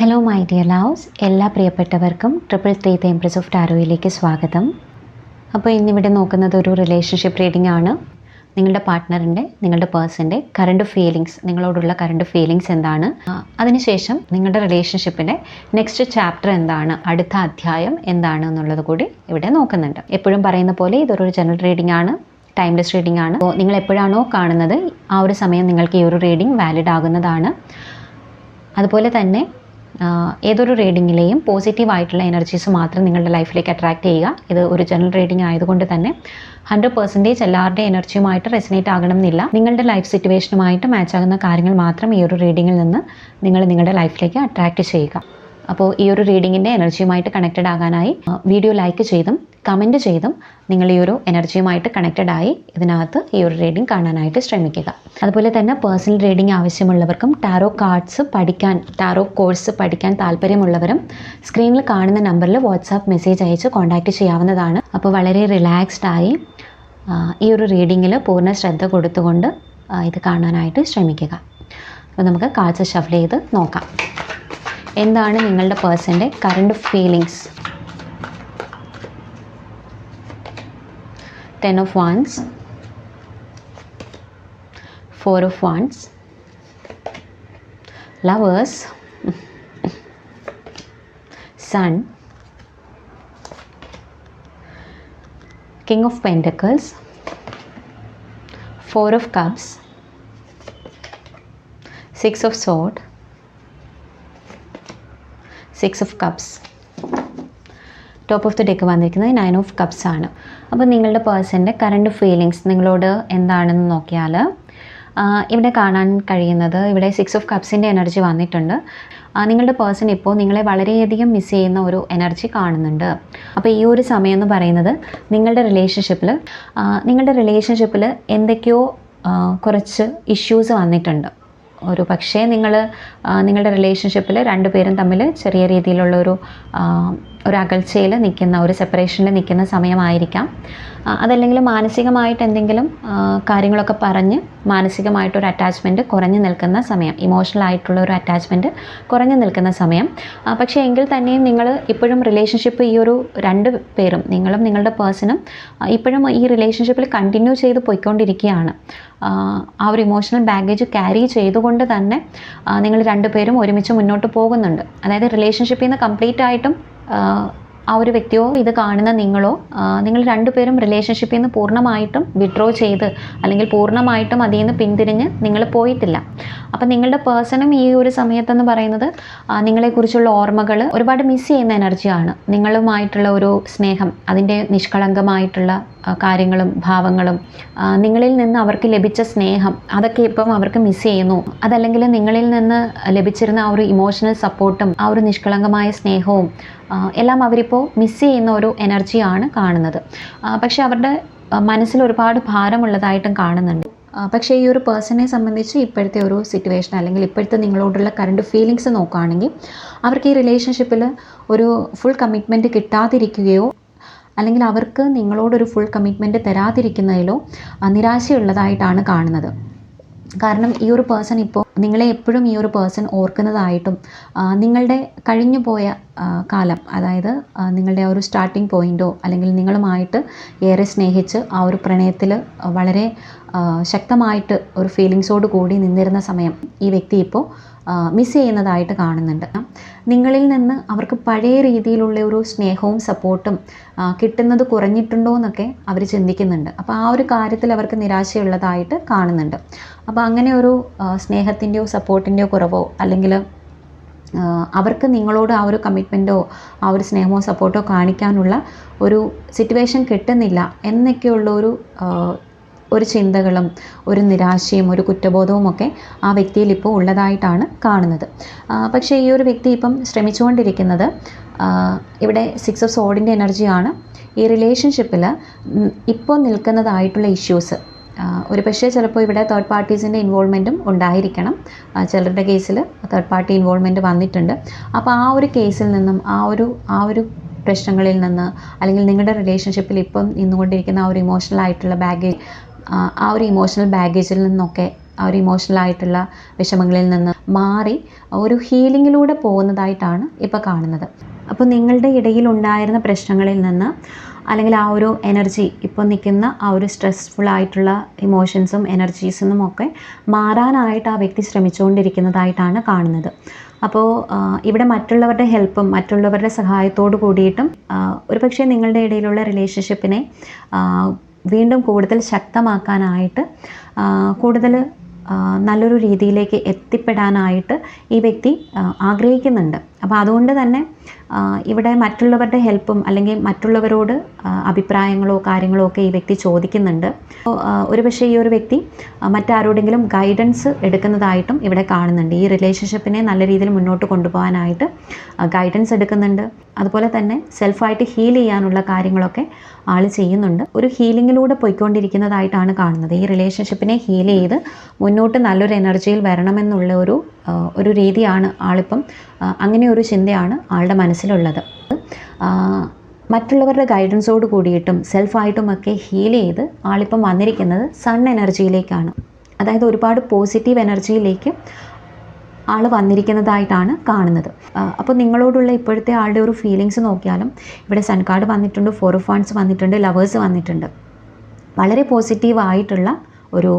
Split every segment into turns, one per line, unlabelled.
Hello my dear loves, എല്ലാ പ്രിയപ്പെട്ടവർക്കും 333 empress of ടാരോയിലേക്ക് സ്വാഗതം. അപ്പോൾ ഇന്നിവിടെ നോക്കുന്നത് ഒരു റിലേഷൻഷിപ്പ് റീഡിംഗ് ആണ്. നിങ്ങളുടെ പാർട്ട്ണറിൻ്റെ, നിങ്ങളുടെ പേഴ്സൻ്റെ കറണ്ട് ഫീലിങ്സ്, നിങ്ങളോടുള്ള കറണ്ട് ഫീലിങ്സ് എന്താണ്, അതിനുശേഷം നിങ്ങളുടെ റിലേഷൻഷിപ്പിൻ്റെ നെക്സ്റ്റ് ചാപ്റ്റർ എന്താണ്, അടുത്ത അധ്യായം എന്താണ് എന്നുള്ളത് കൂടി ഇവിടെ നോക്കുന്നുണ്ട്. എപ്പോഴും പറയുന്ന പോലെ ഇതൊരു ജനറൽ റീഡിംഗ് ആണ്, ടൈംലെസ് റീഡിംഗ് ആണ്. അപ്പോൾ നിങ്ങൾ എപ്പോഴാണോ കാണുന്നത് ആ ഒരു സമയം നിങ്ങൾക്ക് ഈ ഒരു റീഡിംഗ് വാലിഡ് ആകുന്നതാണ്. അതുപോലെ തന്നെ ഏതൊരു റീഡിങ്ങിലെയും പോസിറ്റീവായിട്ടുള്ള എനർജീസ് മാത്രം നിങ്ങളുടെ ലൈഫിലേക്ക് അട്രാക്റ്റ് ചെയ്യുക. ഇത് ഒരു ജനറൽ റീഡിംഗ് ആയതുകൊണ്ട് തന്നെ 100% എല്ലാവരുടെ എനർജിയുമായിട്ട് റെസിനേറ്റ് ആകണം എന്നില്ല. നിങ്ങളുടെ ലൈഫ് സിറ്റുവേഷനുമായിട്ട് മാച്ച് ആകുന്ന കാര്യങ്ങൾ മാത്രം ഈ ഒരു റീഡിങ്ങിൽ നിന്ന് നിങ്ങൾ നിങ്ങളുടെ ലൈഫിലേക്ക് അട്രാക്റ്റ് ചെയ്യുക. അപ്പോൾ ഈ ഒരു റീഡിങ്ങിൻ്റെ എനർജിയുമായിട്ട് കണക്റ്റഡ് ആകാനായി വീഡിയോ ലൈക്ക് ചെയ്തും കമൻറ്റ് ചെയ്തും നിങ്ങൾ ഈ ഒരു എനർജിയുമായിട്ട് കണക്റ്റഡ് ആയി ഇതിനകത്ത് ഈ ഒരു റീഡിംഗ് കാണാനായിട്ട് ശ്രമിക്കുക. അതുപോലെ തന്നെ പേഴ്സണൽ റീഡിംഗ് ആവശ്യമുള്ളവർക്കും ടാരോ കാർഡ്സ് പഠിക്കാൻ, ടാരോ കോഴ്സ് പഠിക്കാൻ താല്പര്യമുള്ളവരും സ്ക്രീനിൽ കാണുന്ന നമ്പറിൽ വാട്സാപ്പ് മെസ്സേജ് അയച്ച് കോൺടാക്റ്റ് ചെയ്യാവുന്നതാണ്. അപ്പോൾ വളരെ റിലാക്സ്ഡ് ആയി ഈ ഒരു റീഡിങ്ങിൽ പൂർണ്ണ ശ്രദ്ധ കൊടുത്തുകൊണ്ട് ഇത് കാണാനായിട്ട് ശ്രമിക്കുക. അപ്പോൾ നമുക്ക് കാർഡ്സ് ഷഫിൾ ചെയ്ത് നോക്കാം. എന്താണ് നിങ്ങളുടെ പേഴ്സൻ്റെ current feelings? 10 of Wands, 4 of Wands, Lovers, Sun, King of Pentacles, 4 of Cups, 6 of Swords, 6 of Cups. Top of the deck വന്നിരിക്കുന്നത് 9 ഓഫ് കപ്സ് ആണ്. അപ്പോൾ നിങ്ങളുടെ പേഴ്സൻ്റെ കറണ്ട് ഫീലിങ്സ് നിങ്ങളോട് എന്താണെന്ന് നോക്കിയാൽ ഇവിടെ കാണാൻ കഴിയുന്നത്, ഇവിടെ 6 ഓഫ് കപ്സിൻ്റെ എനർജി വന്നിട്ടുണ്ട്. നിങ്ങളുടെ പേഴ്സൺ ഇപ്പോൾ നിങ്ങളെ വളരെയധികം മിസ് ചെയ്യുന്ന ഒരു എനർജി കാണുന്നുണ്ട്. അപ്പോൾ ഈ ഒരു സമയം എന്ന് പറയുന്നത് നിങ്ങളുടെ റിലേഷൻഷിപ്പിൽ എന്തൊക്കെയോ കുറച്ച് ഇഷ്യൂസ് വന്നിട്ടുണ്ട്. ഒരു പക്ഷേ നിങ്ങളുടെ റിലേഷൻഷിപ്പിൽ രണ്ടുപേരും തമ്മിൽ ചെറിയ രീതിയിലുള്ള ഒരു അകൽച്ചയിൽ നിൽക്കുന്ന, ഒരു സെപ്പറേഷനിൽ നിൽക്കുന്ന സമയമായിരിക്കാം. അതല്ലെങ്കിൽ മാനസികമായിട്ട് എന്തെങ്കിലും കാര്യങ്ങളൊക്കെ പറഞ്ഞ് മാനസികമായിട്ടൊരു അറ്റാച്ച്മെൻറ്റ് കുറഞ്ഞു നിൽക്കുന്ന സമയം, ഇമോഷണൽ ആയിട്ടുള്ള ഒരു അറ്റാച്ച്മെൻറ്റ് കുറഞ്ഞു നിൽക്കുന്ന സമയം. പക്ഷേ എങ്കിൽ തന്നെയും നിങ്ങൾ ഇപ്പോഴും റിലേഷൻഷിപ്പ്, ഈ ഒരു രണ്ട് പേരും, നിങ്ങളും നിങ്ങളുടെ പേഴ്സണും ഇപ്പോഴും ഈ റിലേഷൻഷിപ്പിൽ കണ്ടിന്യൂ ചെയ്ത് പോയിക്കൊണ്ടിരിക്കുകയാണ്. ആ ഒരു ഇമോഷണൽ ബാഗേജ് ക്യാരി ചെയ്തുകൊണ്ട് തന്നെ നിങ്ങൾ രണ്ടുപേരും ഒരുമിച്ച് മുന്നോട്ട് പോകുന്നുണ്ട്. അതായത് റിലേഷൻഷിപ്പിൽ നിന്ന് കംപ്ലീറ്റ് ആയിട്ടും ആ ഒരു വ്യക്തിയോ ഇത് കാണുന്ന നിങ്ങളോ, നിങ്ങൾ രണ്ടുപേരും റിലേഷൻഷിപ്പിൽ നിന്ന് പൂർണ്ണമായിട്ടും വിഡ്രോ ചെയ്ത് അല്ലെങ്കിൽ പൂർണ്ണമായിട്ടും അതിൽ നിന്ന് പിന്തിരിഞ്ഞ് നിങ്ങൾ പോയിട്ടില്ല. അപ്പം നിങ്ങളുടെ പേഴ്സണും ഈ ഒരു സമയത്തെന്ന് പറയുന്നത് നിങ്ങളെക്കുറിച്ചുള്ള ഓർമ്മകൾ ഒരുപാട് മിസ് ചെയ്യുന്ന എനർജിയാണ്. നിങ്ങളുമായിട്ടുള്ള ഒരു സ്നേഹം, അതിൻ്റെ നിഷ്കളങ്കമായിട്ടുള്ള കാര്യങ്ങളും ഭാവങ്ങളും, നിങ്ങളിൽ നിന്ന് അവർക്ക് ലഭിച്ച സ്നേഹം, അതൊക്കെ ഇപ്പം അവർക്ക് മിസ് ചെയ്യുന്നു. അതല്ലെങ്കിൽ നിങ്ങളിൽ നിന്ന് ലഭിച്ചിരുന്ന ആ ഒരു ഇമോഷണൽ സപ്പോർട്ടും ആ ഒരു നിഷ്കളങ്കമായ സ്നേഹവും എല്ലാം അവരിപ്പോൾ മിസ് ചെയ്യുന്ന ഒരു എനർജിയാണ് കാണുന്നത്. പക്ഷേ അവരുടെ മനസ്സിൽ ഒരുപാട് ഭാരമുള്ളതായിട്ടും കാണുന്നുണ്ട്. പക്ഷേ ഈ ഒരു പേഴ്സണെ സംബന്ധിച്ച് ഇപ്പോഴത്തെ ഒരു സിറ്റുവേഷൻ അല്ലെങ്കിൽ ഇപ്പോഴത്തെ നിങ്ങളോടുള്ള കറണ്ട് ഫീലിങ്സ് നോക്കുകയാണെങ്കിൽ അവർക്ക് ഈ റിലേഷൻഷിപ്പിൽ ഒരു ഫുൾ കമ്മിറ്റ്മെൻറ്റ് കിട്ടാതിരിക്കുകയോ അല്ലെങ്കിൽ അവർക്ക് നിങ്ങളോടൊരു ഫുൾ കമ്മിറ്റ്മെൻറ്റ് തരാതിരിക്കുന്നതിലോ നിരാശയുള്ളതായിട്ടാണ് കാണുന്നത്. കാരണം ഈ ഒരു പേഴ്സൺ ഇപ്പോൾ നിങ്ങളെ എപ്പോഴും ഈ ഒരു പേഴ്സൺ ഓർക്കുന്നതായിട്ടും നിങ്ങളുടെ കഴിഞ്ഞു പോയ കാലം, അതായത് നിങ്ങളുടെ ആ ഒരു സ്റ്റാർട്ടിംഗ് പോയിൻറ്റോ അല്ലെങ്കിൽ നിങ്ങളുമായിട്ട് ഏറെ സ്നേഹിച്ച് ആ ഒരു പ്രണയത്തിൽ വളരെ ശക്തമായിട്ട് ഒരു ഫീലിങ്സോട് കൂടി നിന്നിരുന്ന സമയം ഈ വ്യക്തി ഇപ്പോൾ മിസ് ചെയ്യുന്നതായിട്ട് കാണുന്നുണ്ട്. നിങ്ങളിൽ നിന്ന് അവർക്ക് പഴയ രീതിയിലുള്ള ഒരു സ്നേഹവും സപ്പോർട്ടും കിട്ടുന്നത് കുറഞ്ഞിട്ടുണ്ടോ എന്നൊക്കെ അവർ ചിന്തിക്കുന്നുണ്ട്. അപ്പോൾ ആ ഒരു കാര്യത്തിൽ അവർക്ക് നിരാശയുള്ളതായിട്ട് കാണുന്നുണ്ട്. അപ്പോൾ അങ്ങനെ ഒരു സ്നേഹത്തിൻ്റെയോ സപ്പോർട്ടിൻ്റെയോ കുറവോ അല്ലെങ്കിൽ അവർക്ക് നിങ്ങളോട് ആ ഒരു കമ്മിറ്റ്മെൻറ്റോ ആ ഒരു സ്നേഹമോ സപ്പോർട്ടോ കാണിക്കാനുള്ള ഒരു സിറ്റുവേഷൻ കിട്ടുന്നില്ല എന്നൊക്കെയുള്ള ഒരു ചിന്തകളും ഒരു നിരാശയും ഒരു കുറ്റബോധവും ഒക്കെ ആ വ്യക്തിയിൽ ഇപ്പോൾ ഉള്ളതായിട്ടാണ് കാണുന്നത്. പക്ഷേ ഈ ഒരു വ്യക്തി ഇപ്പം ശ്രമിച്ചുകൊണ്ടിരിക്കുന്നത്, ഇവിടെ 6 ഓഫ് സോഡിൻ്റെ എനർജിയാണ്. ഈ റിലേഷൻഷിപ്പിൽ ഇപ്പോൾ നിൽക്കുന്നതായിട്ടുള്ള ഇഷ്യൂസ്, ഒരു പക്ഷേ ചിലപ്പോൾ ഇവിടെ തേർഡ് പാർട്ടീസിൻ്റെ ഇൻവോൾവ്മെൻറ്റും ഉണ്ടായിരിക്കണം. ചിലരുടെ കേസിൽ തേർഡ് പാർട്ടി ഇൻവോൾവ്മെൻറ്റ് വന്നിട്ടുണ്ട്. അപ്പോൾ ആ ഒരു കേസിൽ നിന്നും ആ ഒരു പ്രശ്നങ്ങളിൽ നിന്ന് അല്ലെങ്കിൽ നിങ്ങളുടെ റിലേഷൻഷിപ്പിൽ ഇപ്പം നിന്നുകൊണ്ടിരിക്കുന്ന ആ ഒരു ഇമോഷണൽ ആയിട്ടുള്ള ബാഗേജ്, ആ ഒരു ഇമോഷണൽ ബാഗേജിൽ നിന്നൊക്കെ ആ ഒരു ഇമോഷണൽ ആയിട്ടുള്ള വിഷമങ്ങളിൽ നിന്ന് മാറി ഒരു ഹീലിങ്ങിലൂടെ പോകുന്നതായിട്ടാണ് ഇപ്പോൾ കാണുന്നത്. അപ്പോൾ നിങ്ങളുടെ ഇടയിൽ ഉണ്ടായിരുന്ന പ്രശ്നങ്ങളിൽ നിന്ന് അല്ലെങ്കിൽ ആ ഒരു എനർജി ഇപ്പോൾ നിൽക്കുന്ന ആ ഒരു സ്ട്രെസ്ഫുൾ ആയിട്ടുള്ള ഇമോഷൻസും എനർജീസും ഒക്കെ മാറാനായിട്ട് ആ വ്യക്തി ശ്രമിച്ചുകൊണ്ടിരിക്കുന്നതായിട്ടാണ് കാണുന്നത്. അപ്പോൾ ഇവിടെ മറ്റുള്ളവരുടെ ഹെൽപ്പും മറ്റുള്ളവരുടെ സഹായത്തോട് കൂടിയിട്ടും ഒരുപക്ഷെ നിങ്ങളുടെ ഇടയിലുള്ള റിലേഷൻഷിപ്പിനെ വീണ്ടും കൂടുതൽ ശക്തമാക്കാനായിട്ട് കൂടുതൽ നല്ലൊരു രീതിയിലേക്ക് എത്തിപ്പെടാനായിട്ട് ഈ വ്യക്തി ആഗ്രഹിക്കുന്നുണ്ട്. അപ്പോൾ അതുകൊണ്ട് തന്നെ ഇവിടെ മറ്റുള്ളവരുടെ ഹെൽപ്പും അല്ലെങ്കിൽ മറ്റുള്ളവരോട് അഭിപ്രായങ്ങളോ കാര്യങ്ങളോ ഒക്കെ ഈ വ്യക്തി ചോദിക്കുന്നുണ്ട്. ഒരുപക്ഷെ ഈ ഒരു വ്യക്തി മറ്റാരോടെങ്കിലും ഗൈഡൻസ് എടുക്കുന്നതായിട്ടും ഇവിടെ കാണുന്നുണ്ട്. ഈ റിലേഷൻഷിപ്പിനെ നല്ല രീതിയിൽ മുന്നോട്ട് കൊണ്ടുപോകാനായിട്ട് ഗൈഡൻസ് എടുക്കുന്നുണ്ട്. അതുപോലെ തന്നെ സെൽഫായിട്ട് ഹീൽ ചെയ്യാനുള്ള കാര്യങ്ങളൊക്കെ ആൾ ചെയ്യുന്നുണ്ട്. ഒരു ഹീലിങ്ങിലൂടെ പോയിക്കൊണ്ടിരിക്കുന്നതായിട്ടാണ് കാണുന്നത്. ഈ റിലേഷൻഷിപ്പിനെ ഹീൽ ചെയ്ത് മുന്നോട്ട് നല്ലൊരു എനർജിയിൽ വരണമെന്നുള്ള ഒരു രീതിയാണ് ആളിപ്പം, അങ്ങനെ ഒരു ചിന്തയാണ് ആളുടെ മനസ്സിലുള്ളത്. മറ്റുള്ളവരുടെ ഗൈഡൻസോട് കൂടിയിട്ടും സെൽഫായിട്ടുമൊക്കെ ഹീൽ ചെയ്ത് ആളിപ്പം വന്നിരിക്കുന്നത് സൺ എനർജിയിലേക്കാണ്. അതായത് ഒരുപാട് പോസിറ്റീവ് എനർജിയിലേക്ക് ആൾ വന്നിരിക്കുന്നതായിട്ടാണ് കാണുന്നത്. അപ്പോൾ നിങ്ങളോടുള്ള ഇപ്പോഴത്തെ ആളുടെ ഒരു ഫീലിങ്സ് നോക്കിയാലും ഇവിടെ സൺ കാർഡ് വന്നിട്ടുണ്ട്, 4 ഓഫ് വാൻഡ്സ് വന്നിട്ടുണ്ട്, ലവേഴ്സ് വന്നിട്ടുണ്ട്. വളരെ പോസിറ്റീവായിട്ടുള്ള ഒരു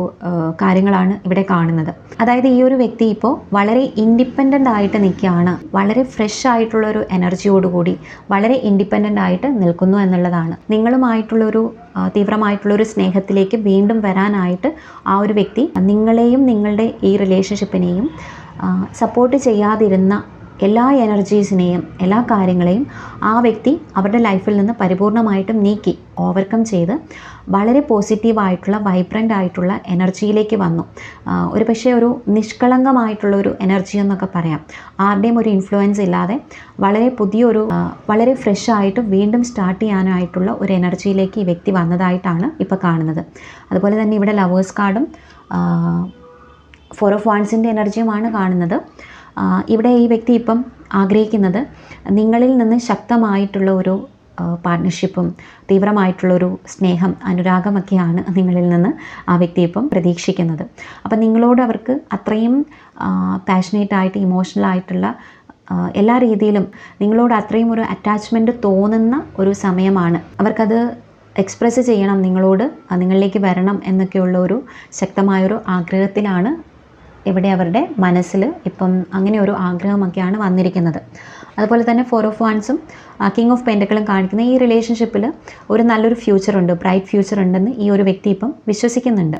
കാര്യങ്ങളാണ് ഇവിടെ കാണുന്നത്. അതായത് ഈ ഒരു വ്യക്തി ഇപ്പോൾ വളരെ ഇൻഡിപെൻഡൻ്റ് ആയിട്ട് നിൽക്കുകയാണ്, വളരെ ഫ്രഷ് ആയിട്ടുള്ളൊരു എനർജിയോടുകൂടി വളരെ ഇൻഡിപെൻഡൻ്റ് ആയിട്ട് നിൽക്കുന്നു എന്നുള്ളതാണ്. നിങ്ങളുമായിട്ടുള്ളൊരു തീവ്രമായിട്ടുള്ളൊരു സ്നേഹത്തിലേക്ക് വീണ്ടും വരാനായിട്ട് ആ ഒരു വ്യക്തി നിങ്ങളെയും നിങ്ങളുടെ ഈ റിലേഷൻഷിപ്പിനെയും സപ്പോർട്ട് ചെയ്യാതിരുന്ന എല്ലാ എനർജീസിനെയും എല്ലാ കാര്യങ്ങളെയും ആ വ്യക്തി അവരുടെ ലൈഫിൽ നിന്ന് പരിപൂർണമായിട്ടും നീക്കി ഓവർകം ചെയ്ത് വളരെ പോസിറ്റീവായിട്ടുള്ള വൈബ്രൻ്റ് ആയിട്ടുള്ള എനർജിയിലേക്ക് വന്നു. ഒരു പക്ഷേ ഒരു നിഷ്കളങ്കമായിട്ടുള്ള ഒരു എനർജി എന്നൊക്കെ പറയാം. ആരുടെയും ഒരു ഇൻഫ്ലുവൻസ് ഇല്ലാതെ വളരെ പുതിയൊരു വളരെ ഫ്രഷ് ആയിട്ട് വീണ്ടും സ്റ്റാർട്ട് ചെയ്യാനായിട്ടുള്ള ഒരു എനർജിയിലേക്ക് ഈ വ്യക്തി വന്നതായിട്ടാണ് ഇപ്പോൾ കാണുന്നത്. അതുപോലെ തന്നെ ഇവിടെ ലവേഴ്സ് കാർഡും 4 ഓഫ് വാൻഡ്സിൻ്റെ എനർജിയുമാണ് കാണുന്നത്. ഇവിടെ ഈ വ്യക്തി ഇപ്പം ആഗ്രഹിക്കുന്നത് നിങ്ങളിൽ നിന്ന് ശക്തമായിട്ടുള്ള ഒരു പാർട്ട്ണർഷിപ്പും തീവ്രമായിട്ടുള്ളൊരു സ്നേഹം അനുരാഗമൊക്കെയാണ് നിങ്ങളിൽ നിന്ന് ആ വ്യക്തി ഇപ്പം പ്രതീക്ഷിക്കുന്നത്. അപ്പം നിങ്ങളോട് അവർക്ക് അത്രയും പാഷനേറ്റ് ആയിട്ട് ഇമോഷണൽ ആയിട്ടുള്ള എല്ലാ രീതിയിലും നിങ്ങളോട് അത്രയും ഒരു അറ്റാച്ച്മെൻറ്റ് തോന്നുന്ന ഒരു സമയമാണ്. അവർക്കത് എക്സ്പ്രസ് ചെയ്യണം, നിങ്ങളോട് നിങ്ങളിലേക്ക് വരണം എന്നൊക്കെയുള്ള ഒരു ശക്തമായൊരു ആഗ്രഹത്തിലാണ് ഇവിടെ അവരുടെ മനസ്സിൽ ഇപ്പം അങ്ങനെ ഒരു ആഗ്രഹമൊക്കെയാണ് വന്നിരിക്കുന്നത്. അതുപോലെ തന്നെ 4 ഓഫ് വാൻഡ്സും കിങ് ഓഫ് പെൻറ്റക്കിളും കാണിക്കുന്ന ഈ റിലേഷൻഷിപ്പിൽ ഒരു നല്ലൊരു ഫ്യൂച്ചറുണ്ട്, ബ്രൈറ്റ് ഫ്യൂച്ചർ ഉണ്ടെന്ന് ഈ ഒരു വ്യക്തി ഇപ്പം വിശ്വസിക്കുന്നുണ്ട്.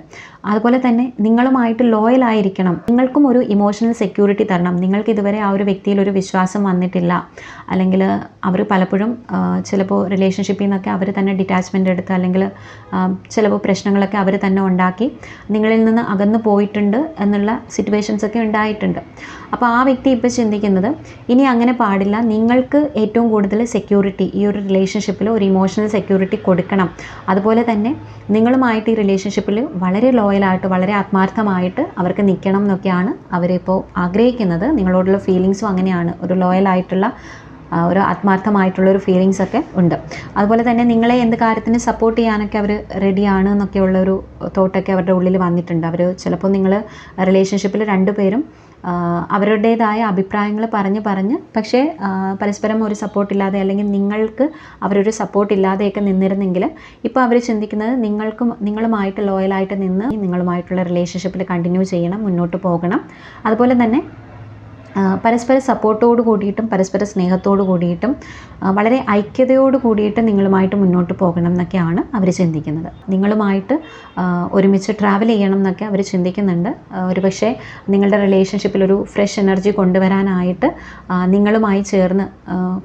അതുപോലെ തന്നെ നിങ്ങളുമായിട്ട് ലോയൽ ആയിരിക്കണം, നിങ്ങൾക്കും ഒരു ഇമോഷണൽ സെക്യൂരിറ്റി തരണം. നിങ്ങൾക്ക് ഇതുവരെ ആ ഒരു വ്യക്തിയിൽ ഒരു വിശ്വാസം വന്നിട്ടില്ല, അല്ലെങ്കിൽ അവർ പലപ്പോഴും ചിലപ്പോൾ റിലേഷൻഷിപ്പിൽ നിന്നൊക്കെ അവർ തന്നെ ഡിറ്റാച്ച്മെൻ്റ് എടുത്ത് അല്ലെങ്കിൽ ചിലപ്പോൾ പ്രശ്നങ്ങളൊക്കെ അവർ തന്നെ ഉണ്ടാക്കി നിങ്ങളിൽ നിന്ന് അകന്നു പോയിട്ടുണ്ട് എന്നുള്ള സിറ്റുവേഷൻസൊക്കെ ഉണ്ടായിട്ടുണ്ട്. അപ്പോൾ ആ വ്യക്തി ഇപ്പോൾ ചിന്തിക്കുന്നത് ഇനി അങ്ങനെ പാടില്ല, നിങ്ങൾക്ക് ഏറ്റവും കൂടുതൽ സെക്യൂരിറ്റി ഈ ഒരു റിലേഷൻഷിപ്പിൽ ഒരു ഇമോഷണൽ സെക്യൂരിറ്റി കൊടുക്കണം. അതുപോലെ തന്നെ നിങ്ങളുമായിട്ട് ഈ റിലേഷൻഷിപ്പിൽ വളരെ ലോയലായിട്ട് വളരെ ആത്മാർത്ഥമായിട്ട് അവർക്ക് നിൽക്കണം എന്നൊക്കെയാണ് അവരിപ്പോൾ ആഗ്രഹിക്കുന്നത്. നിങ്ങളോടുള്ള ഫീലിങ്സും അങ്ങനെയാണ്, ഒരു ലോയലായിട്ടുള്ള ഒരു ആത്മാർത്ഥമായിട്ടുള്ളൊരു ഫീലിങ്സൊക്കെ ഉണ്ട്. അതുപോലെ തന്നെ നിങ്ങളെ എന്ത് കാര്യത്തിന് സപ്പോർട്ട് ചെയ്യാനൊക്കെ അവർ റെഡിയാണ് എന്നൊക്കെയുള്ളൊരു തോട്ടൊക്കെ അവരുടെ ഉള്ളിൽ വന്നിട്ടുണ്ട്. അവർ ചിലപ്പോൾ നിങ്ങൾ റിലേഷൻഷിപ്പിൽ രണ്ടുപേരും അവരുടേതായ അഭിപ്രായങ്ങൾ പറഞ്ഞ് പക്ഷേ പരസ്പരം ഒരു സപ്പോർട്ടില്ലാതെ അല്ലെങ്കിൽ നിങ്ങൾക്ക് അവരൊരു സപ്പോർട്ടില്ലാതെയൊക്കെ നിന്നിരുന്നെങ്കിൽ ഇപ്പോൾ അവർ ചിന്തിക്കുന്നത് നിങ്ങളുമായിട്ട് ലോയലായിട്ട് നിന്ന് നിങ്ങളുമായിട്ടുള്ള റിലേഷൻഷിപ്പിൽ കണ്ടിന്യൂ ചെയ്യണം, മുന്നോട്ട് പോകണം. അതുപോലെ തന്നെ പരസ്പര സപ്പോർട്ടോട് കൂടിയിട്ടും പരസ്പര സ്നേഹത്തോട് കൂടിയിട്ടും വളരെ ഐക്യതയോട് കൂടിയിട്ട് നിങ്ങളുമായിട്ട് മുന്നോട്ട് പോകണം എന്നൊക്കെയാണ് അവർ ചിന്തിക്കുന്നത്. നിങ്ങളുമായിട്ട് ഒരുമിച്ച് ട്രാവൽ ചെയ്യണം എന്നൊക്കെ അവർ ചിന്തിക്കുന്നുണ്ട്. ഒരുപക്ഷെ നിങ്ങളുടെ റിലേഷൻഷിപ്പിൽ ഒരു ഫ്രഷ് എനർജി കൊണ്ടുവരാനായിട്ട് നിങ്ങളുമായി ചേർന്ന്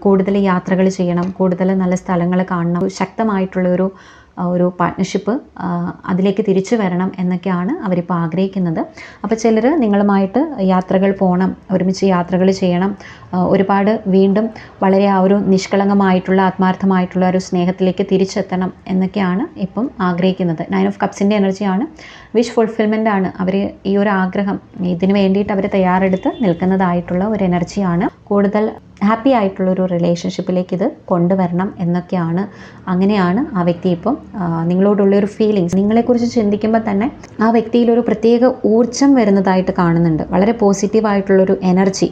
കൂടുതൽ യാത്രകൾ ചെയ്യണം, കൂടുതൽ നല്ല സ്ഥലങ്ങൾ കാണണം, ശക്തമായിട്ടുള്ളൊരു പാർട്ട്ണർഷിപ്പ് അതിലേക്ക് തിരിച്ചു വരണം എന്നൊക്കെയാണ് അവരിപ്പോൾ ആഗ്രഹിക്കുന്നത്. അപ്പോൾ ചിലർ നിങ്ങളുമായിട്ട് യാത്രകൾ പോകണം, ഒരുമിച്ച് യാത്രകൾ ചെയ്യണം, ഒരുപാട് വീണ്ടും വളരെ ആ ഒരു നിഷ്കളങ്കമായിട്ടുള്ള ആത്മാർത്ഥമായിട്ടുള്ള ഒരു സ്നേഹത്തിലേക്ക് തിരിച്ചെത്തണം എന്നൊക്കെയാണ് ഇപ്പം ആഗ്രഹിക്കുന്നത്. 9 ഓഫ് കപ്സിൻ്റെ എനർജിയാണ് വിഷ് ഫുൾഫിൽമെൻ്റ് ആണ്. അവർ ഈ ഒരു ആഗ്രഹം ഇതിന് വേണ്ടിയിട്ട് അവർ തയ്യാറെടുത്ത് നിൽക്കുന്നതായിട്ടുള്ള ഒരു എനർജിയാണ്. കൂടുതൽ ഹാപ്പി ആയിട്ടുള്ളൊരു റിലേഷൻഷിപ്പിലേക്ക് ഇത് കൊണ്ടുവരണം എന്നൊക്കെയാണ്. അങ്ങനെയാണ് ആ വ്യക്തി ഇപ്പം നിങ്ങളോടുള്ളൊരു ഫീലിങ്സ്, നിങ്ങളെക്കുറിച്ച് ചിന്തിക്കുമ്പോൾ തന്നെ ആ വ്യക്തിയിലൊരു പ്രത്യേക ഊർജ്ജം വരുന്നതായിട്ട് കാണുന്നുണ്ട്. വളരെ പോസിറ്റീവായിട്ടുള്ളൊരു എനർജി.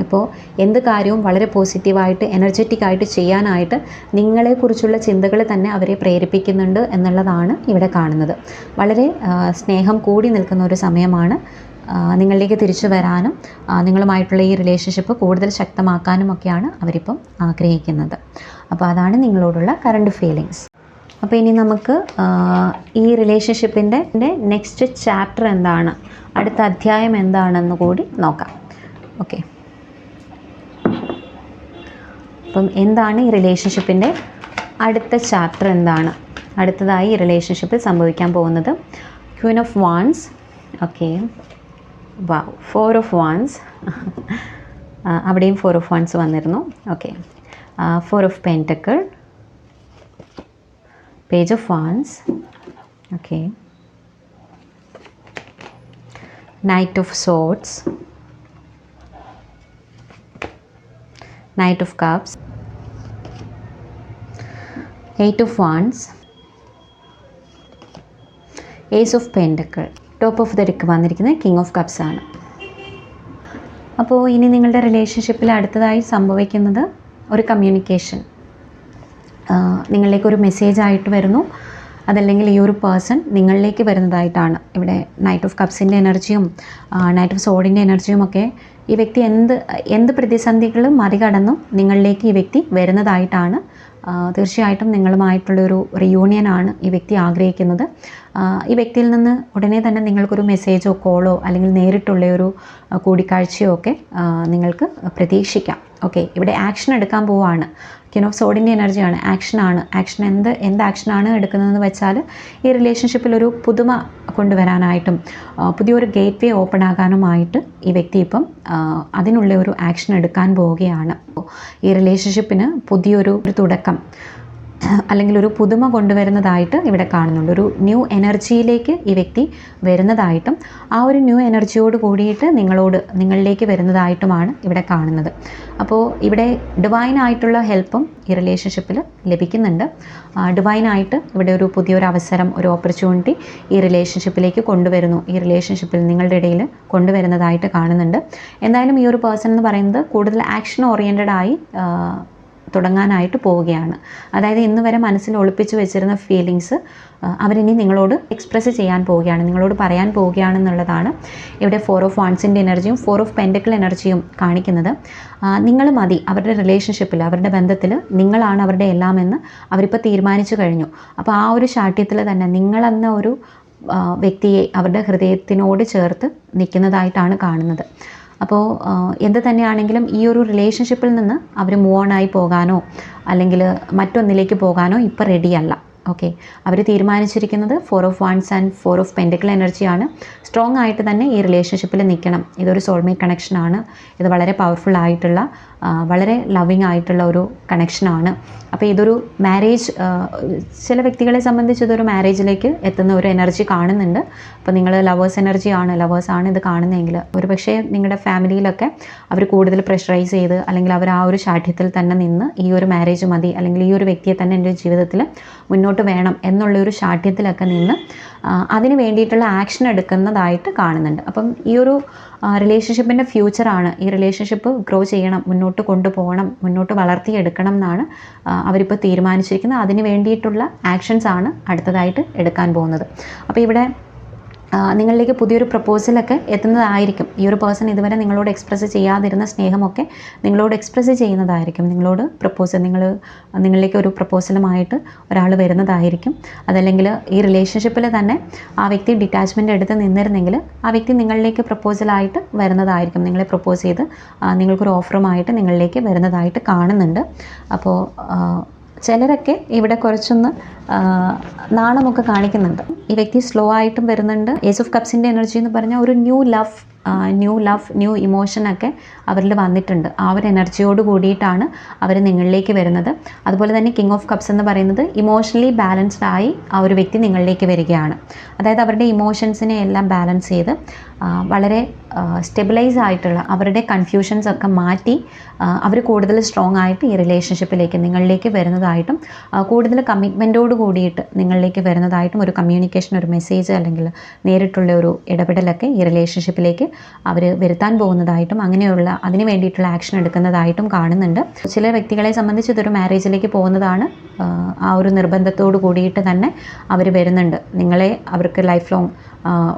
ഇപ്പോൾ എന്ത് കാര്യവും വളരെ പോസിറ്റീവായിട്ട് എനർജറ്റിക് ആയിട്ട് ചെയ്യാനായിട്ട് നിങ്ങളെക്കുറിച്ചുള്ള ചിന്തകൾ തന്നെ അവരെ പ്രേരിപ്പിക്കുന്നുണ്ട് എന്നുള്ളതാണ് ഇവിടെ കാണുന്നത്. വളരെ സ്നേഹം കൂടി നിൽക്കുന്ന ഒരു സമയമാണ്. നിങ്ങളിലേക്ക് തിരിച്ചു വരാനും നിങ്ങളുമായിട്ടുള്ള ഈ റിലേഷൻഷിപ്പ് കൂടുതൽ ശക്തമാക്കാനും ഒക്കെയാണ് അവരിപ്പം ആഗ്രഹിക്കുന്നത്. അപ്പോൾ അതാണ് നിങ്ങളോടുള്ള കറണ്ട് ഫീലിങ്സ്. അപ്പോൾ ഇനി നമുക്ക് ഈ റിലേഷൻഷിപ്പിൻ്റെ നെക്സ്റ്റ് ചാപ്റ്റർ എന്താണ്, അടുത്ത അധ്യായം എന്താണെന്ന് കൂടി നോക്കാം. ഓക്കെ, അപ്പം എന്താണ് ഈ റിലേഷൻഷിപ്പിൻ്റെ അടുത്ത ചാപ്റ്റർ എന്താണ്, അടുത്തതായി ഈ റിലേഷൻഷിപ്പിൽ സംഭവിക്കാൻ പോകുന്നത്? Queen of wands. ഓക്കെ, വാ, 4 ഓഫ് വാൻസ്. അവിടെയും 4 ഓഫ് വാൻസ് വന്നിരുന്നു. Okay, 4 of pentacle, page of wands. Okay, knight of swords, Knight of Cups, 8 of Wands, Ace of Pentacle. Top of the deck വന്നിരിക്കുന്നത് കിങ് ഓഫ് കപ്സ് ആണ്. അപ്പോൾ ഇനി നിങ്ങളുടെ റിലേഷൻഷിപ്പിൽ അടുത്തതായി സംഭവിക്കുന്നത് ഒരു കമ്മ്യൂണിക്കേഷൻ. നിങ്ങളിലേക്ക് ഒരു മെസ്സേജ് ആയിട്ട് വരുന്നു, അതല്ലെങ്കിൽ ഈ ഒരു പേഴ്സൺ നിങ്ങളിലേക്ക് വരുന്നതായിട്ടാണ്. ഇവിടെ നൈറ്റ് ഓഫ് കപ്സിൻ്റെ എനർജിയും നൈറ്റ് ഓഫ് സോഡിൻ്റെ എനർജിയും ഒക്കെ ഈ വ്യക്തി എന്ത് പ്രതിസന്ധികളും മറികടന്നും നിങ്ങളിലേക്ക് ഈ വ്യക്തി വരുന്നതായിട്ടാണ്. തീർച്ചയായിട്ടും നിങ്ങളുമായിട്ടുള്ളൊരു റിയൂണിയനാണ് ഈ വ്യക്തി ആഗ്രഹിക്കുന്നത്. ഈ വ്യക്തിയിൽ നിന്ന് ഉടനെ തന്നെ നിങ്ങൾക്കൊരു മെസ്സേജോ കോളോ അല്ലെങ്കിൽ നേരിട്ടുള്ള ഒരു കൂടിക്കാഴ്ചയോ ഒക്കെ നിങ്ങൾക്ക് പ്രതീക്ഷിക്കാം. ഓക്കെ, ഇവിടെ ആക്ഷൻ എടുക്കാൻ പോവുകയാണ്. ക്വീൻ ഓഫ് സോഡിൻ്റെ എനർജിയാണ്, ആക്ഷനാണ്. എന്ത് ആക്ഷനാണ് എടുക്കുന്നതെന്ന് വെച്ചാൽ ഈ റിലേഷൻഷിപ്പിലൊരു പുതുമ കൊണ്ടുവരാനായിട്ടും പുതിയൊരു ഗേറ്റ് വേ ഓപ്പൺ ആകാനുമായിട്ട് ഈ വ്യക്തി ഇപ്പം അതിനുള്ള ഒരു ആക്ഷൻ എടുക്കാൻ പോവുകയാണ്. ഈ റിലേഷൻഷിപ്പിന് പുതിയൊരു തുടക്കം അല്ലെങ്കിൽ ഒരു പുതുമ കൊണ്ടുവരുന്നതായിട്ട് ഇവിടെ കാണുന്നുണ്ട്. ഒരു ന്യൂ എനർജിയിലേക്ക് ഈ വ്യക്തി വരുന്നതായിട്ടും ആ ഒരു ന്യൂ എനർജിയോട് കൂടിയിട്ട് നിങ്ങളിലേക്ക് വരുന്നതായിട്ടുമാണ് ഇവിടെ കാണുന്നത്. അപ്പോൾ ഇവിടെ ഡിവൈനായിട്ടുള്ള ഹെൽപ്പും ഈ റിലേഷൻഷിപ്പിൽ ലഭിക്കുന്നുണ്ട്. ഡിവൈനായിട്ട് ഇവിടെ ഒരു പുതിയൊരു അവസരം, ഒരു ഓപ്പർച്യൂണിറ്റി ഈ റിലേഷൻഷിപ്പിലേക്ക് കൊണ്ടുവരുന്നു. ഈ റിലേഷൻഷിപ്പിൽ നിങ്ങളുടെ ഇടയിൽ കൊണ്ടുവരുന്നതായിട്ട് കാണുന്നുണ്ട്. എന്തായാലും ഈ ഒരു പേഴ്സൺ എന്ന് പറയുന്നത് കൂടുതൽ ആക്ഷൻ ഓറിയൻറ്റഡ് ആയി തുടങ്ങാനായിട്ട് പോവുകയാണ്. അതായത് ഇന്ന് വരെ മനസ്സിൽ ഒളിപ്പിച്ച് വെച്ചിരുന്ന ഫീലിങ്സ് അവരിനി നിങ്ങളോട് എക്സ്പ്രസ് ചെയ്യാൻ പോവുകയാണ്, നിങ്ങളോട് പറയാൻ പോവുകയാണെന്നുള്ളതാണ് ഇവിടെ 4 ഓഫ് വാൻസിൻ്റെ എനർജിയും 4 ഓഫ് പെൻറ്റക്കിൾ എനർജിയും കാണിക്കുന്നത്. നിങ്ങൾ മതി അവരുടെ റിലേഷൻഷിപ്പിൽ, അവരുടെ ബന്ധത്തിൽ നിങ്ങളാണ് അവരുടെ എല്ലാമെന്ന് അവരിപ്പോൾ തീരുമാനിച്ചു കഴിഞ്ഞു. അപ്പോൾ ആ ഒരു ശാഠ്യത്തിൽ തന്നെ നിങ്ങളെന്ന ഒരു വ്യക്തിയെ അവരുടെ ഹൃദയത്തിനോട് ചേർത്ത് നിൽക്കുന്നതായിട്ടാണ് കാണുന്നത്. അപ്പോൾ എന്ത് തന്നെയാണെങ്കിലും ഈ ഒരു റിലേഷൻഷിപ്പിൽ നിന്ന് അവർ മൂവ് ഓൺ ആയി പോകാനോ അല്ലെങ്കിൽ മറ്റൊന്നിലേക്ക് പോകാനോ ഇപ്പോൾ റെഡിയല്ല. ഓക്കെ, അവർ തീരുമാനിച്ചിരിക്കുന്നത് 4 of wands and 4 of pentacle എനർജിയാണ്. സ്ട്രോങ് ആയിട്ട് തന്നെ ഈ റിലേഷൻഷിപ്പിൽ നിൽക്കണം. ഇതൊരു സോൾമേറ്റ് കണക്ഷനാണ്. ഇത് വളരെ പവർഫുൾ ആയിട്ടുള്ള, വളരെ ലവിങ് ആയിട്ടുള്ള ഒരു കണക്ഷനാണ്. അപ്പോൾ ഇതൊരു മാരേജ്, ചില വ്യക്തികളെ സംബന്ധിച്ച് ഇതൊരു മാരേജിലേക്ക് എത്തുന്ന ഒരു എനർജി കാണുന്നുണ്ട്. അപ്പോൾ നിങ്ങൾ ലവേഴ്സാണ് ഇത് കാണുന്നതെങ്കിൽ ഒരുപക്ഷെ നിങ്ങളുടെ ഫാമിലിയിലൊക്കെ അവർ കൂടുതൽ പ്രഷറൈസ് ചെയ്ത് അല്ലെങ്കിൽ അവർ ആ ഒരു ശാഠ്യത്തിൽ തന്നെ നിന്ന് ഈ ഒരു മാരേജ് മതി അല്ലെങ്കിൽ ഈ ഒരു വ്യക്തിയെ തന്നെ എൻ്റെ ജീവിതത്തിൽ മുന്നോട്ട് വേണം എന്നുള്ളൊരു ശാഠ്യത്തിലൊക്കെ നിന്ന് അതിന് വേണ്ടിയിട്ടുള്ള ആക്ഷൻ എടുക്കുന്നതായിട്ട് കാണുന്നുണ്ട്. അപ്പം ഈ ഒരു റിലേഷൻഷിപ്പിൻ്റെ ഫ്യൂച്ചറാണ്. ഈ റിലേഷൻഷിപ്പ് ഗ്രോ ചെയ്യണം, മുന്നോട്ട് കൊണ്ടുപോകണം, മുന്നോട്ട് വളർത്തിയെടുക്കണം എന്നാണ് അവരിപ്പോൾ തീരുമാനിച്ചിരിക്കുന്നത്. അതിന് വേണ്ടിയിട്ടുള്ള ആക്ഷൻസാണ് അടുത്തതായിട്ട് എടുക്കാൻ പോകുന്നത്. അപ്പോൾ ഇവിടെ നിങ്ങളിലേക്ക് പുതിയൊരു പ്രപ്പോസലൊക്കെ എത്തുന്നതായിരിക്കും. ഈ ഒരു പേഴ്സൺ ഇതുവരെ നിങ്ങളോട് എക്സ്പ്രസ് ചെയ്യാതിരുന്ന സ്നേഹമൊക്കെ നിങ്ങളോട് എക്സ്പ്രസ് ചെയ്യുന്നതായിരിക്കും. നിങ്ങളിലേക്ക് ഒരു പ്രപ്പോസലുമായിട്ട് ഒരാൾ വരുന്നതായിരിക്കും. അതല്ലെങ്കിൽ ഈ റിലേഷൻഷിപ്പിൽ തന്നെ ആ വ്യക്തി ഡിറ്റാച്ച്മെൻ്റ് എടുത്ത് നിന്നിരുന്നെങ്കിൽ ആ വ്യക്തി നിങ്ങളിലേക്ക് പ്രപ്പോസലായിട്ട് വരുന്നതായിരിക്കും. നിങ്ങളെ പ്രപ്പോസ് ചെയ്ത് നിങ്ങൾക്കൊരു ഓഫറുമായിട്ട് നിങ്ങളിലേക്ക് വരുന്നതായിട്ട് കാണുന്നുണ്ട്. അപ്പോൾ ചിലരൊക്കെ ഇവിടെ കുറച്ചൊന്ന് നാണമൊക്കെ കാണിക്കുന്നുണ്ട്. ഈ വ്യക്തി സ്ലോ ആയിട്ടും വരുന്നുണ്ട്. ഏസ് ഓഫ് കപ്സിൻ്റെ എനർജി എന്ന് പറഞ്ഞാൽ ഒരു new love new love, new ഇമോഷനൊക്കെ അവരിൽ വന്നിട്ടുണ്ട്. ആ ഒരു എനർജിയോട് കൂടിയിട്ടാണ് അവർ നിങ്ങളിലേക്ക് വരുന്നത്. അതുപോലെ തന്നെ കിങ് ഓഫ് കപ്സ് എന്ന് പറയുന്നത് ഇമോഷണലി ബാലൻസ്ഡ് ആയി ആ ഒരു വ്യക്തി നിങ്ങളിലേക്ക് വരികയാണ്. അതായത് അവരുടെ ഇമോഷൻസിനെ എല്ലാം ബാലൻസ് ചെയ്ത് വളരെ സ്റ്റെബിലൈസ് ആയിട്ടുള്ള അവരുടെ കൺഫ്യൂഷൻസ് ഒക്കെ മാറ്റി അവർ കൂടുതൽ സ്ട്രോങ് ആയിട്ട് ഈ റിലേഷൻഷിപ്പിലേക്ക് നിങ്ങളിലേക്ക് വരുന്നതായിട്ടും കൂടുതൽ കമ്മിറ്റ്മെൻറ്റോട് കൂടിയിട്ട് നിങ്ങളിലേക്ക് വരുന്നതായിട്ടും ഒരു കമ്മ്യൂണിക്കേഷൻ, ഒരു മെസ്സേജ് അല്ലെങ്കിൽ നേരിട്ടുള്ള ഒരു ഇടപെടലൊക്കെ ഈ റിലേഷൻഷിപ്പിലേക്ക് അവർ വരുത്താൻ പോകുന്നതായിട്ടും അങ്ങനെയുള്ള അതിന് വേണ്ടിയിട്ടുള്ള ആക്ഷൻ എടുക്കുന്നതായിട്ടും കാണുന്നുണ്ട്. ചില വ്യക്തികളെ സംബന്ധിച്ച് ഇതൊരു മാരേജിലേക്ക് പോകുന്നതാണ്. ആ ഒരു നിർബന്ധത്തോട് കൂടിയിട്ട് തന്നെ അവർ വരുന്നുണ്ട്. നിങ്ങളെ അവർക്ക് ലൈഫ് ലോങ്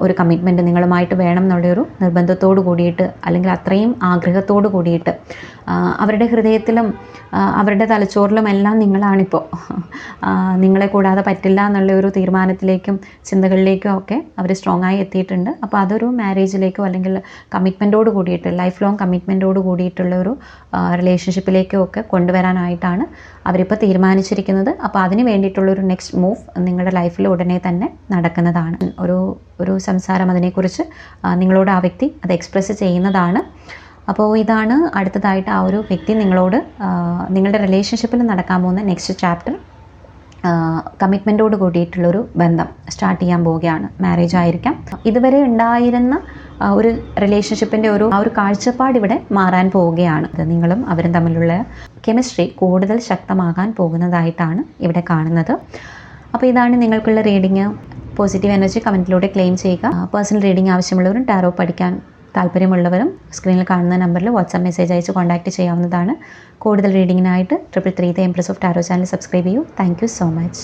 ഒരു കമ്മിറ്റ്മെൻറ്റ് നിങ്ങളുമായിട്ട് വേണം എന്നുള്ളൊരു നിർബന്ധത്തോട് കൂടിയിട്ട് അല്ലെങ്കിൽ അത്രയും ആഗ്രഹത്തോട് കൂടിയിട്ട് അവരുടെ ഹൃദയത്തിലും അവരുടെ തലച്ചോറിലും എല്ലാം നിങ്ങളാണിപ്പോൾ. നിങ്ങളെ കൂടാതെ പറ്റില്ല എന്നുള്ള ഒരു തീരുമാനത്തിലേക്കും ചിന്തകളിലേക്കും ഒക്കെ അവർ സ്ട്രോങ് ആയി എത്തിയിട്ടുണ്ട്. അപ്പോൾ അതൊരു മാരേജിലേക്കോ അല്ലെങ്കിൽ കമ്മിറ്റ്മെൻറ്റോട് കൂടിയിട്ട് ലൈഫ് ലോങ് കമ്മിറ്റ്മെൻറ്റോട് കൂടിയിട്ടുള്ള ഒരു റിലേഷൻഷിപ്പിലേക്കോ ഒക്കെ കൊണ്ടുവരാനായിട്ടാണ് അവരിപ്പോൾ തീരുമാനിച്ചിരിക്കുന്നത്. അപ്പോൾ അതിന് വേണ്ടിയിട്ടുള്ളൊരു നെക്സ്റ്റ് മൂവ് നിങ്ങളുടെ ലൈഫിൽ ഉടനെ തന്നെ നടക്കുന്നതാണ്. ഒരു സംസാരം അതിനെക്കുറിച്ച് നിങ്ങളോട് ആ വ്യക്തി അത് എക്സ്പ്രസ് ചെയ്യുന്നതാണ്. അപ്പോൾ ഇതാണ് അടുത്തതായിട്ട് ആ ഒരു വ്യക്തി നിങ്ങളോട് നിങ്ങളുടെ റിലേഷൻഷിപ്പിൽ നടക്കാൻ പോകുന്ന നെക്സ്റ്റ് ചാപ്റ്റർ. കമ്മിറ്റ്മെൻറ്റോട് കൂടിയിട്ടുള്ളൊരു ബന്ധം സ്റ്റാർട്ട് ചെയ്യാൻ പോവുകയാണ്. മാരേജ് ആയിരിക്കാം. ഇതുവരെ ഉണ്ടായിരുന്ന ഒരു റിലേഷൻഷിപ്പിൻ്റെ ആ ഒരു കാഴ്ചപ്പാട് ഇവിടെ മാറാൻ പോവുകയാണ്. നിങ്ങളും അവരും തമ്മിലുള്ള കെമിസ്ട്രി കൂടുതൽ ശക്തമാകാൻ പോകുന്നതായിട്ടാണ് ഇവിടെ കാണുന്നത്. അപ്പോൾ ഇതാണ് നിങ്ങൾക്കുള്ള റീഡിങ്. പോസിറ്റീവ് എനർജി കമൻറ്റിലൂടെ ക്ലെയിം ചെയ്യുക. പേഴ്സണൽ റീഡിംഗ് ആവശ്യമുള്ളവരും ടാരോ പഠിക്കാൻ താല്പര്യമുള്ളവരും സ്ക്രീനിൽ കാണുന്ന നമ്പറിൽ വാട്സാപ്പ് മെസ്സേജ് അയച്ച് കോൺടാക്റ്റ് ചെയ്യാവുന്നതാണ്. കൂടുതൽ റീഡിങ്ങിനായിട്ട് 333 the empress of tarot channel subscribe ചെയ്യൂ. Thank you so much.